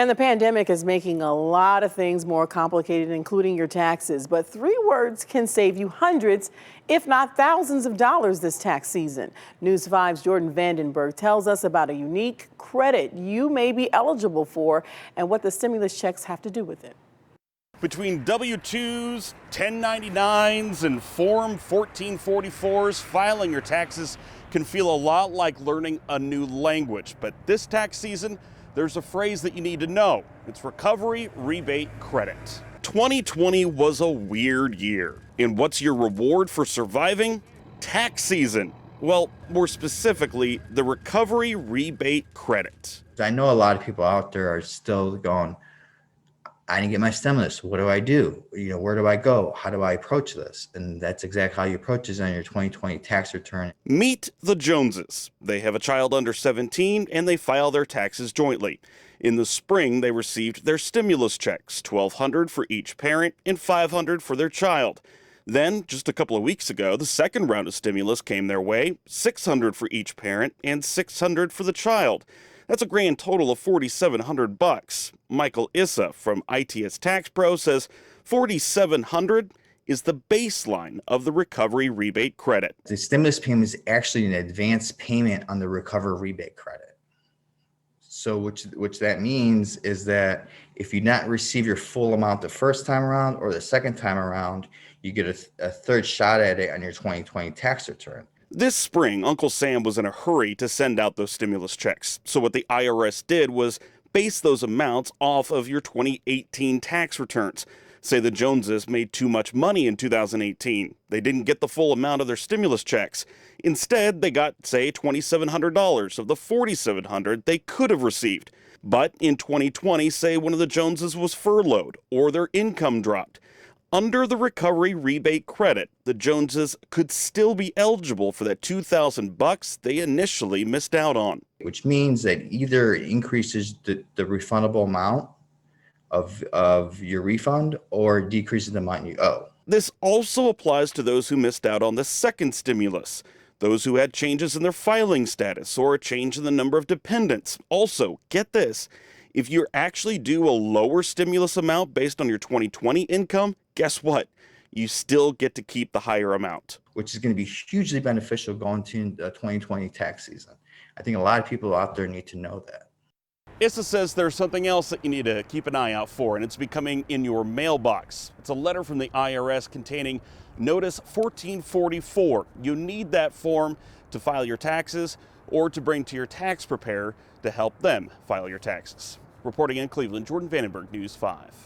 And the pandemic is making a lot of things more complicated, including your taxes. But 3 words can save you hundreds, if not thousands of dollars this tax season. News 5's Jordan Vandenberg tells us about a unique credit you may be eligible for and what the stimulus checks have to do with it. Between W-2s, 1099s, and Form 1444s, filing your taxes can feel a lot like learning a new language. But this tax season, there's a phrase that you need to know. It's recovery rebate credit. 2020 was a weird year. And what's your reward for surviving? Tax season. Well, more specifically, the recovery rebate credit. I know a lot of people out there are still going, I didn't get my stimulus. What do I do? Where do I go? How do I approach this? And that's exactly how you approach this on your 2020 tax return. Meet the Joneses. They have a child under 17 and they file their taxes jointly. In the spring, they received their stimulus checks, $1,200 for each parent and $500 for their child. Then, just a couple of weeks ago, the second round of stimulus came their way, $600 for each parent and $600 for the child. That's a grand total of $4,700. Michael Issa from ITS Tax Pro says $4,700 is the baseline of the recovery rebate credit. The stimulus payment is actually an advance payment on the recovery rebate credit. So which that means is that if you not receive your full amount the first time around or the second time around, you get a third shot at it on your 2020 tax return. This spring, Uncle Sam was in a hurry to send out those stimulus checks. So what the IRS did was base those amounts off of your 2018 tax returns. Say the Joneses made too much money in 2018. They didn't get the full amount of their stimulus checks. Instead, they got, say, $2,700 of the $4,700 they could have received. But in 2020, say one of the Joneses was furloughed or their income dropped. Under the recovery rebate credit, the Joneses could still be eligible for that $2,000 they initially missed out on. Which means that either it increases the refundable amount of your refund or decreases the amount you owe. This also applies to those who missed out on the second stimulus, those who had changes in their filing status or a change in the number of dependents. Also, get this, if you actually do a lower stimulus amount based on your 2020 income, guess what? You still get to keep the higher amount. Which is going to be hugely beneficial going to the 2020 tax season. I think a lot of people out there need to know that. Issa says there's something else that you need to keep an eye out for, and it's becoming in your mailbox. It's a letter from the IRS containing Notice 1444. You need that form to file your taxes or to bring to your tax preparer to help them file your taxes. Reporting in Cleveland, Jordan Vandenberg, News 5.